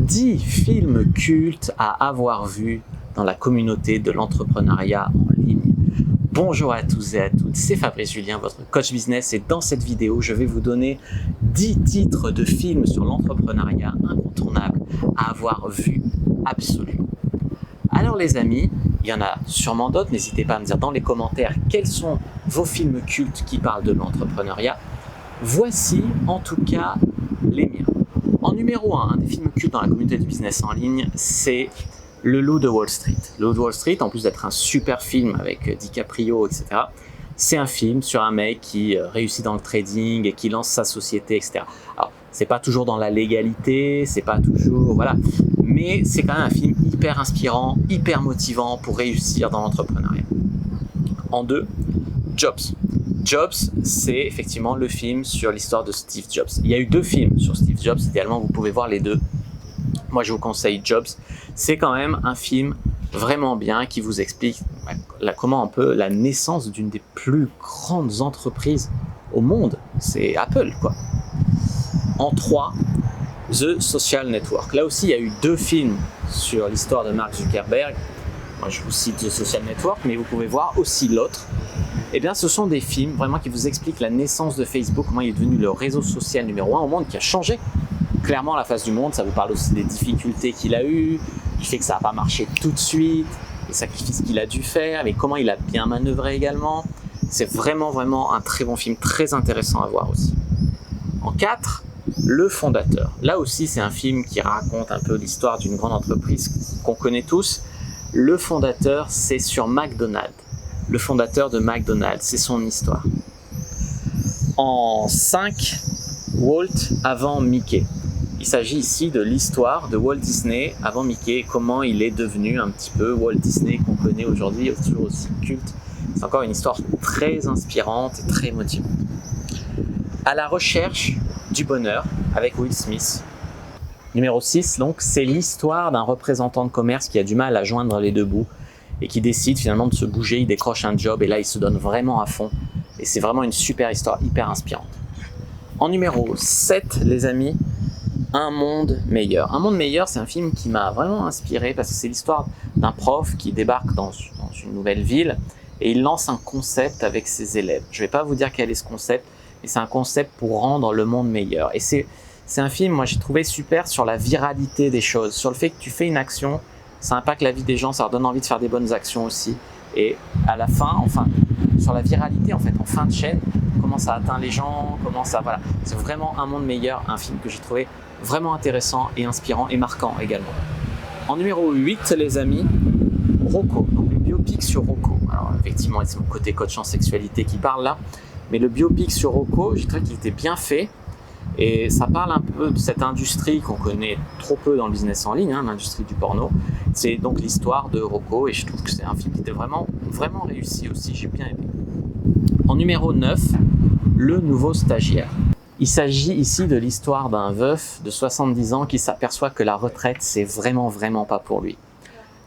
10 films cultes à avoir vus dans la communauté de l'entrepreneuriat en ligne. Bonjour à tous et à toutes, c'est Fabrice Julien, votre coach business, et dans cette vidéo, je vais vous donner 10 titres de films sur l'entrepreneuriat incontournables à avoir vus absolument. Alors les amis, il y en a sûrement d'autres, n'hésitez pas à me dire dans les commentaires quels sont vos films cultes qui parlent de l'entrepreneuriat. Voici en tout cas les miens. En numéro 1, un des films cultes dans la communauté du business en ligne, c'est Le Loup de Wall Street. Le Loup de Wall Street, en plus d'être un super film avec DiCaprio, etc., c'est un film sur un mec qui réussit dans le trading et qui lance sa société, etc. Alors, c'est pas toujours dans la légalité, c'est pas toujours, voilà, mais c'est quand même un film hyper inspirant, hyper motivant pour réussir dans l'entrepreneuriat. En 2, Jobs. Jobs, c'est effectivement le film sur l'histoire de Steve Jobs. Il y a eu 2 films sur Steve Jobs, idéalement vous pouvez voir les 2. Moi je vous conseille Jobs, c'est quand même un film vraiment bien qui vous explique comment un peu la naissance d'une des plus grandes entreprises au monde, c'est Apple quoi. En 3, The Social Network. Là aussi il y a eu 2 films sur l'histoire de Mark Zuckerberg. Moi je vous cite The Social Network, mais vous pouvez voir aussi l'autre. Eh bien, ce sont des films vraiment qui vous expliquent la naissance de Facebook, comment il est devenu le réseau social numéro 1 au monde, qui a changé clairement la face du monde. Ça vous parle aussi des difficultés qu'il a eues, du fait que ça n'a pas marché tout de suite, les sacrifices qu'il a dû faire, mais comment il a bien manœuvré également. C'est vraiment un très bon film, très intéressant à voir aussi. En 4, Le Fondateur. Là aussi, c'est un film qui raconte un peu l'histoire d'une grande entreprise qu'on connaît tous. Le Fondateur, c'est sur McDonald's. Le fondateur de McDonald's, c'est son histoire. En 5, Walt avant Mickey. Il s'agit ici de l'histoire de Walt Disney avant Mickey, comment il est devenu un petit peu Walt Disney qu'on connaît aujourd'hui, toujours aussi culte. C'est encore une histoire très inspirante et très motivante. À la recherche du bonheur avec Will Smith. Numéro 6, donc, c'est l'histoire d'un représentant de commerce qui a du mal à joindre les deux bouts et qui décide finalement de se bouger, il décroche un job et là il se donne vraiment à fond. Et c'est vraiment une super histoire, hyper inspirante. En numéro 7, les amis, Un monde meilleur. Un monde meilleur, c'est un film qui m'a vraiment inspiré parce que c'est l'histoire d'un prof qui débarque dans une nouvelle ville et il lance un concept avec ses élèves. Je ne vais pas vous dire quel est ce concept, mais c'est un concept pour rendre le monde meilleur. Et c'est un film, moi j'ai trouvé super sur la viralité des choses, sur le fait que tu fais une action, ça impacte la vie des gens, ça leur donne envie de faire des bonnes actions aussi. Et à la fin, enfin, sur la viralité en fait, en fin de chaîne, comment ça atteint les gens, comment ça, voilà. C'est vraiment Un monde meilleur, un film que j'ai trouvé vraiment intéressant et inspirant et marquant également. En numéro 8, les amis, Rocco, donc le biopic sur Rocco. Alors effectivement, c'est mon côté coach en sexualité qui parle là, mais le biopic sur Rocco, j'ai trouvé qu'il était bien fait. Et ça parle un peu de cette industrie qu'on connaît trop peu dans le business en ligne, l'industrie du porno. C'est donc l'histoire de Rocco et je trouve que c'est un film qui était vraiment réussi aussi, j'ai bien aimé. En numéro 9, Le nouveau stagiaire. Il s'agit ici de l'histoire d'un veuf de 70 ans qui s'aperçoit que la retraite, c'est vraiment pas pour lui.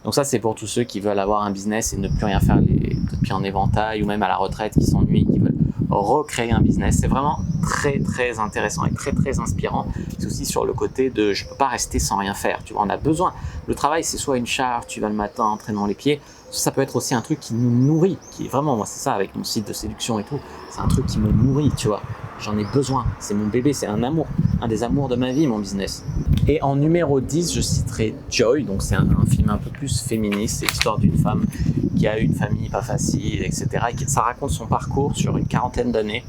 Donc ça, c'est pour tous ceux qui veulent avoir un business et ne plus rien faire depuis en éventail ou même à la retraite, qui s'ennuient, qui veulent recréer un business. C'est vraiment très intéressant et très inspirant. C'est aussi sur le côté de je peux pas rester sans rien faire, tu vois, on a besoin. Le travail, c'est soit une charge, tu vas le matin entraînement les pieds, ça peut être aussi un truc qui nous nourrit, qui est vraiment, moi c'est ça avec mon site de séduction et tout, c'est un truc qui me nourrit, tu vois. J'en ai besoin, c'est mon bébé, c'est un amour, un des amours de ma vie, mon business. Et en numéro 10, je citerai Joy, donc c'est un film un peu plus féministe, c'est l'histoire d'une femme qui a eu une famille pas facile, etc. Et ça raconte son parcours sur une 40aine d'années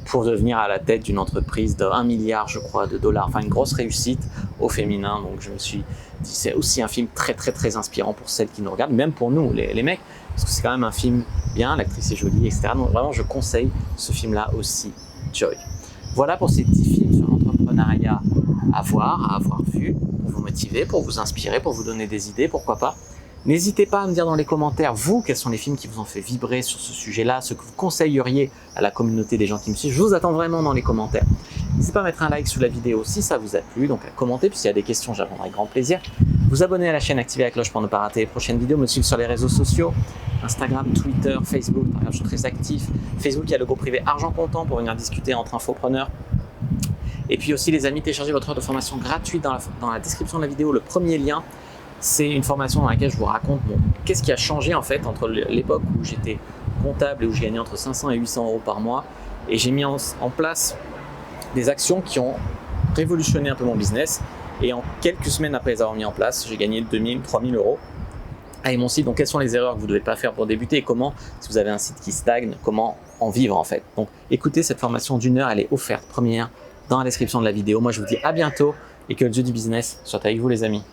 pour devenir à la tête d'une entreprise de 1 milliard, je crois, de dollars, enfin une grosse réussite au féminin. Donc je me suis dit, c'est aussi un film très inspirant pour celles qui nous regardent, même pour nous, les mecs, parce que c'est quand même un film bien, l'actrice est jolie, etc. Donc vraiment, je conseille ce film-là aussi, Joy. Voilà pour ces 10 films sur l'entrepreneuriat à voir, à avoir vu, pour vous motiver, pour vous inspirer, pour vous donner des idées, pourquoi pas. N'hésitez pas à me dire dans les commentaires, vous, quels sont les films qui vous ont fait vibrer sur ce sujet-là, ce que vous conseilleriez à la communauté des gens qui me suivent. Je vous attends vraiment dans les commentaires. N'hésitez pas à mettre un like sous la vidéo si ça vous a plu, donc à commenter, puis s'il y a des questions, j'y répondrai avec grand plaisir. Vous abonner à la chaîne, activer la cloche pour ne pas rater les prochaines vidéos, me suivre sur les réseaux sociaux, Instagram, Twitter, Facebook, par exemple, je suis très actif. Facebook, il y a le groupe privé Argent Comptant pour venir discuter entre infopreneurs. Et puis aussi les amis, téléchargez votre heure de formation gratuite dans la description de la vidéo. Le premier lien, c'est une formation dans laquelle je vous raconte qu'est-ce qui a changé en fait entre l'époque où j'étais comptable et où je gagnais entre 500 et 800 euros par mois. Et j'ai mis en place des actions qui ont révolutionné un peu mon business. Et en quelques semaines après les avoir mis en place, j'ai gagné 2000, 3000 euros avec mon site. Donc, quelles sont les erreurs que vous ne devez pas faire pour débuter et comment, si vous avez un site qui stagne, comment en vivre en fait. Donc, écoutez cette formation d'1 heure, elle est offerte première dans la description de la vidéo. Moi, je vous dis à bientôt et que le jeu du business soit avec vous les amis.